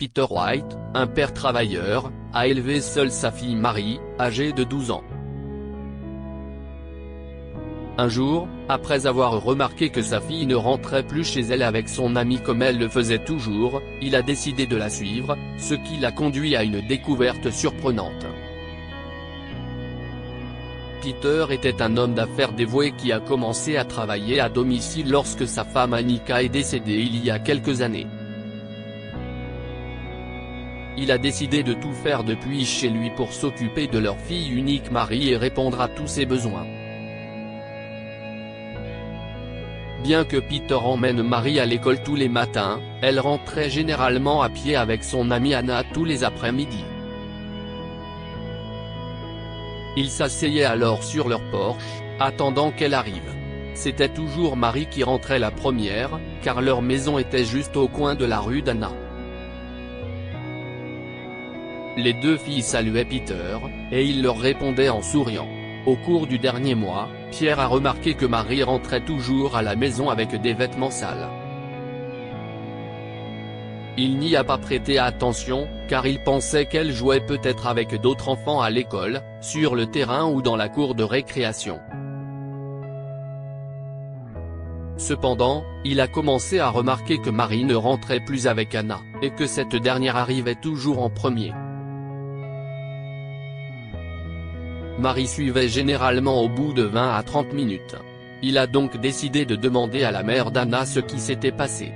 Peter White, un père travailleur, a élevé seul sa fille Mary, âgée de 12 ans. Un jour, après avoir remarqué que sa fille ne rentrait plus chez elle avec son ami comme elle le faisait toujours, il a décidé de la suivre, ce qui l'a conduit à une découverte surprenante. Peter était un homme d'affaires dévoué qui a commencé à travailler à domicile lorsque sa femme Annika est décédée il y a quelques années. Il a décidé de tout faire depuis chez lui pour s'occuper de leur fille unique Mary et répondre à tous ses besoins. Bien que Peter emmène Mary à l'école tous les matins, elle rentrait généralement à pied avec son amie Anna tous les après-midi. Il s'asseyait alors sur leur porche, attendant qu'elle arrive. C'était toujours Mary qui rentrait la première, car leur maison était juste au coin de la rue d'Anna. Les deux filles saluaient Peter, et il leur répondait en souriant. Au cours du dernier mois, Pierre a remarqué que Mary rentrait toujours à la maison avec des vêtements sales. Il n'y a pas prêté attention, car il pensait qu'elle jouait peut-être avec d'autres enfants à l'école, sur le terrain ou dans la cour de récréation. Cependant, il a commencé à remarquer que Mary ne rentrait plus avec Anna, et que cette dernière arrivait toujours en premier. Mary suivait généralement au bout de 20 à 30 minutes. Il a donc décidé de demander à la mère d'Anna ce qui s'était passé.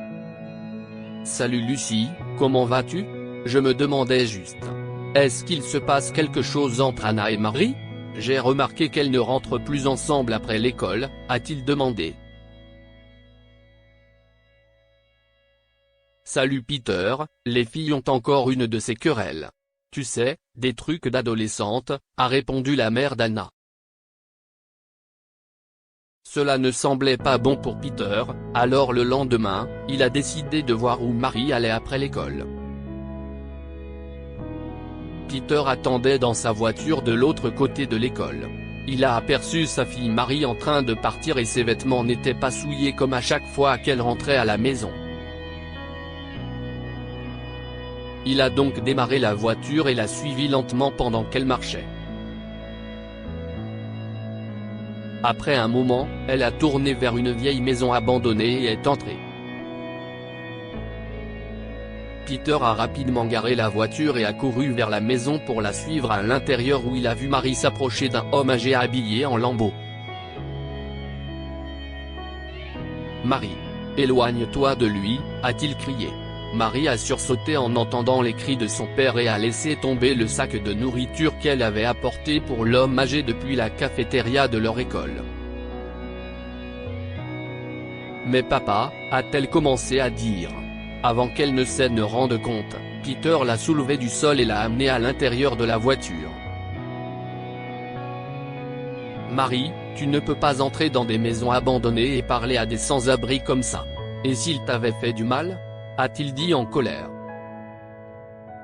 « Salut Lucie, comment vas-tu ? Je me demandais juste. Est-ce qu'il se passe quelque chose entre Anna et Mary ? J'ai remarqué qu'elles ne rentrent plus ensemble après l'école », a-t-il demandé. « Salut Peter, les filles ont encore une de ces querelles. Tu sais, des trucs d'adolescente », a répondu la mère d'Anna. Cela ne semblait pas bon pour Peter, alors le lendemain, il a décidé de voir où Mary allait après l'école. Peter attendait dans sa voiture de l'autre côté de l'école. Il a aperçu sa fille Mary en train de partir et ses vêtements n'étaient pas souillés comme à chaque fois qu'elle rentrait à la maison. Il a donc démarré la voiture et l'a suivie lentement pendant qu'elle marchait. Après un moment, elle a tourné vers une vieille maison abandonnée et est entrée. Peter a rapidement garé la voiture et a couru vers la maison pour la suivre à l'intérieur où il a vu Mary s'approcher d'un homme âgé habillé en lambeaux. « Mary, éloigne-toi de lui », a-t-il crié. Mary a sursauté en entendant les cris de son père et a laissé tomber le sac de nourriture qu'elle avait apporté pour l'homme âgé depuis la cafétéria de leur école. « Mais papa », a-t-elle commencé à dire. Avant qu'elle ne se rende compte, Peter l'a soulevée du sol et l'a amenée à l'intérieur de la voiture. « Mary, tu ne peux pas entrer dans des maisons abandonnées et parler à des sans-abri comme ça. Et s'il t'avait fait du mal ? » a-t-il dit en colère.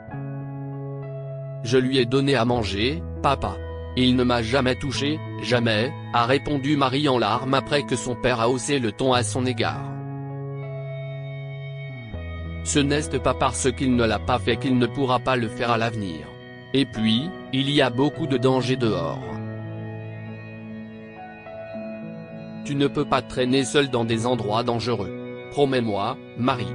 « Je lui ai donné à manger, papa. Il ne m'a jamais touché, jamais », a répondu Mary en larmes après que son père a haussé le ton à son égard. Ce n'est pas parce qu'il ne l'a pas fait qu'il ne pourra pas le faire à l'avenir. Et puis, il y a beaucoup de dangers dehors. Tu ne peux pas traîner seul dans des endroits dangereux. Promets-moi, Mary.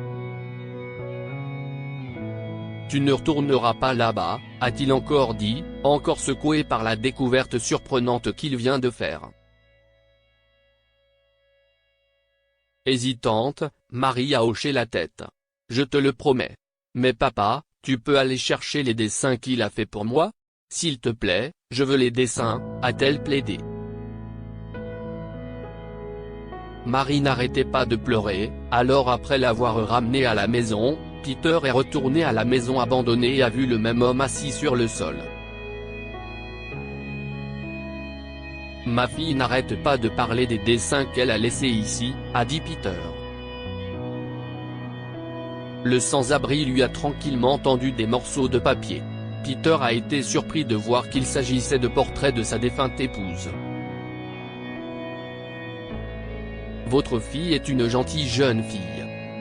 Tu ne retourneras pas là-bas, a-t-il encore dit, encore secoué par la découverte surprenante qu'il vient de faire. Hésitante, Mary a hoché la tête. « Je te le promets. Mais papa, tu peux aller chercher les dessins qu'il a fait pour moi ? S'il te plaît, je veux les dessins », a-t-elle plaidé. Mary n'arrêtait pas de pleurer, alors après l'avoir ramenée à la maison, Peter est retourné à la maison abandonnée et a vu le même homme assis sur le sol. « Ma fille n'arrête pas de parler des dessins qu'elle a laissés ici », a dit Peter. Le sans-abri lui a tranquillement tendu des morceaux de papier. Peter a été surpris de voir qu'il s'agissait de portraits de sa défunte épouse. « Votre fille est une gentille jeune fille.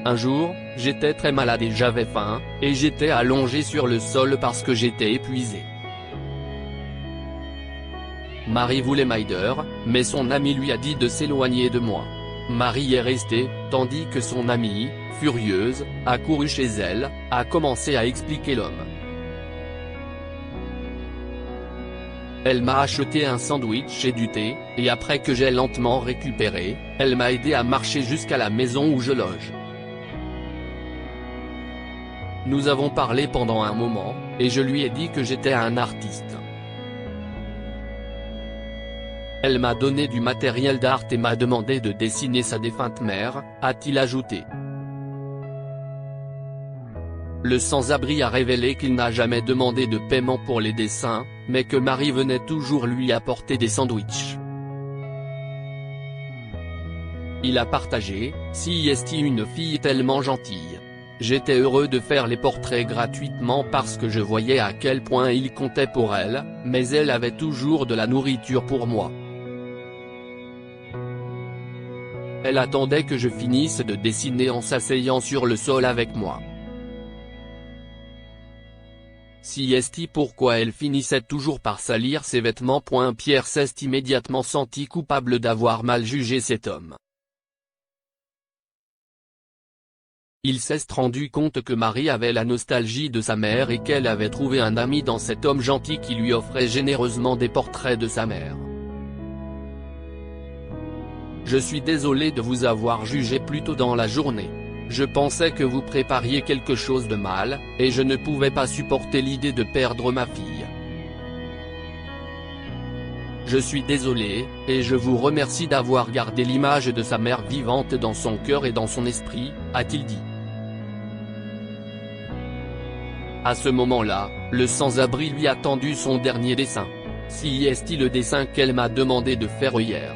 Un jour, j'étais très malade et j'avais faim, et j'étais allongé sur le sol parce que j'étais épuisé. Marie voulait m'aider, mais son ami lui a dit de s'éloigner de moi. Marie est restée, tandis que son amie, furieuse, a couru chez elle, a commencé à expliquer l'homme. Elle m'a acheté un sandwich et du thé, et après que j'ai lentement récupéré, elle m'a aidé à marcher jusqu'à la maison où je loge. Nous avons parlé pendant un moment, et je lui ai dit que j'étais un artiste. Elle m'a donné du matériel d'art et m'a demandé de dessiner sa défunte mère, a-t-il ajouté. Le sans-abri a révélé qu'il n'a jamais demandé de paiement pour les dessins, mais que Marie venait toujours lui apporter des sandwichs. Il a partagé, si est une fille tellement gentille. J'étais heureux de faire les portraits gratuitement parce que je voyais à quel point il comptait pour elle, mais elle avait toujours de la nourriture pour moi. Elle attendait que je finisse de dessiner en s'asseyant sur le sol avec moi. Si est pourquoi elle finissait toujours par salir ses vêtements. Pierre s'est immédiatement senti coupable d'avoir mal jugé cet homme. Il s'est rendu compte que Marie avait la nostalgie de sa mère et qu'elle avait trouvé un ami dans cet homme gentil qui lui offrait généreusement des portraits de sa mère. Je suis désolé de vous avoir jugé plus tôt dans la journée. Je pensais que vous prépariez quelque chose de mal, et je ne pouvais pas supporter l'idée de perdre ma fille. Je suis désolé, et je vous remercie d'avoir gardé l'image de sa mère vivante dans son cœur et dans son esprit, a-t-il dit. À ce moment-là, le sans-abri lui a tendu son dernier dessin. Si est le dessin qu'elle m'a demandé de faire hier.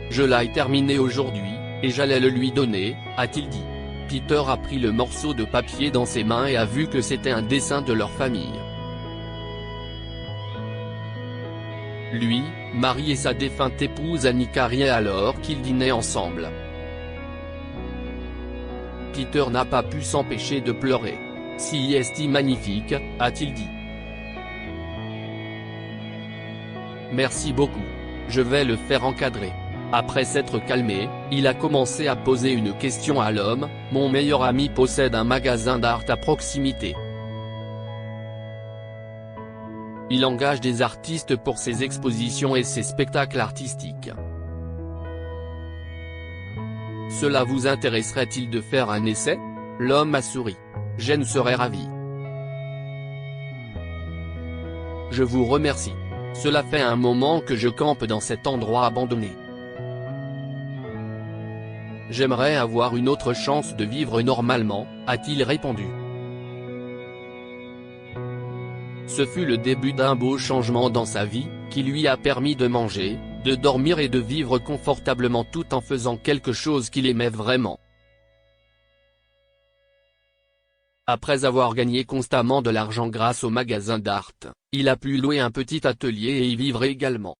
Je l'ai terminé aujourd'hui, et j'allais le lui donner, a-t-il dit. Peter a pris le morceau de papier dans ses mains et a vu que c'était un dessin de leur famille. Lui, Marie et sa défunte épouse Annika riaient alors qu'ils dînaient ensemble. Peter n'a pas pu s'empêcher de pleurer. Si est magnifique, a-t-il dit. Merci beaucoup. Je vais le faire encadrer. Après s'être calmé, il a commencé à poser une question à l'homme. Mon meilleur ami possède un magasin d'art à proximité. Il engage des artistes pour ses expositions et ses spectacles artistiques. Cela vous intéresserait-il de faire un essai? L'homme a souri. Je serais ravi. Je vous remercie. Cela fait un moment que je campe dans cet endroit abandonné. J'aimerais avoir une autre chance de vivre normalement, a-t-il répondu. Ce fut le début d'un beau changement dans sa vie, qui lui a permis de manger, de dormir et de vivre confortablement tout en faisant quelque chose qu'il aimait vraiment. Après avoir gagné constamment de l'argent grâce au magasin d'art, il a pu louer un petit atelier et y vivre également.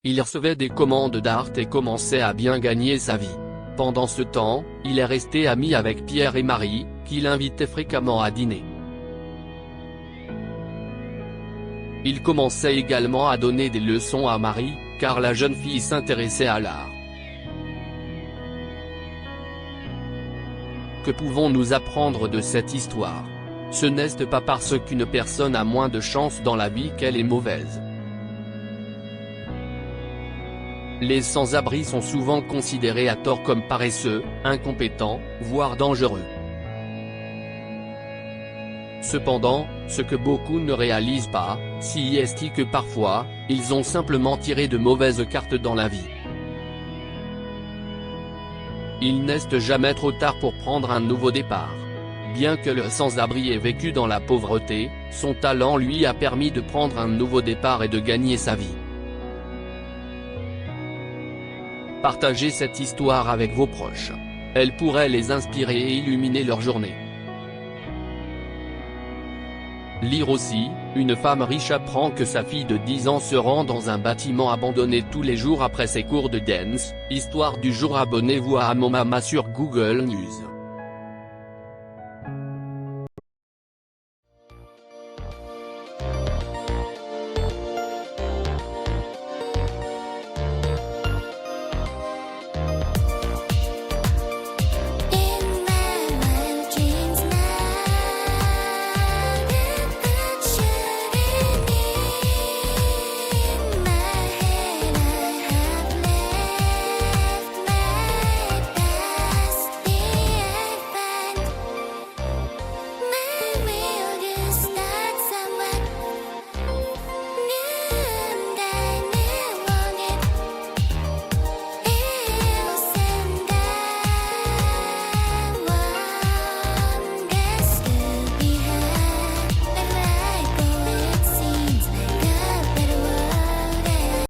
Il recevait des commandes d'art et commençait à bien gagner sa vie. Pendant ce temps, il est resté ami avec Pierre et Marie, qu'il invitait fréquemment à dîner. Il commençait également à donner des leçons à Marie, car la jeune fille s'intéressait à l'art. Que pouvons-nous apprendre de cette histoire? Ce n'est pas parce qu'une personne a moins de chance dans la vie qu'elle est mauvaise. Les sans-abri sont souvent considérés à tort comme paresseux, incompétents, voire dangereux. Cependant, ce que beaucoup ne réalisent pas, c'est que parfois, ils ont simplement tiré de mauvaises cartes dans la vie. Il n'est jamais trop tard pour prendre un nouveau départ. Bien que le sans-abri ait vécu dans la pauvreté, son talent lui a permis de prendre un nouveau départ et de gagner sa vie. Partagez cette histoire avec vos proches. Elle pourrait les inspirer et illuminer leur journée. Lire aussi, une femme riche apprend que sa fille de 10 ans se rend dans un bâtiment abandonné tous les jours après ses cours de dance. Histoire du jour. Abonnez-vous à Amon Mama sur Google News.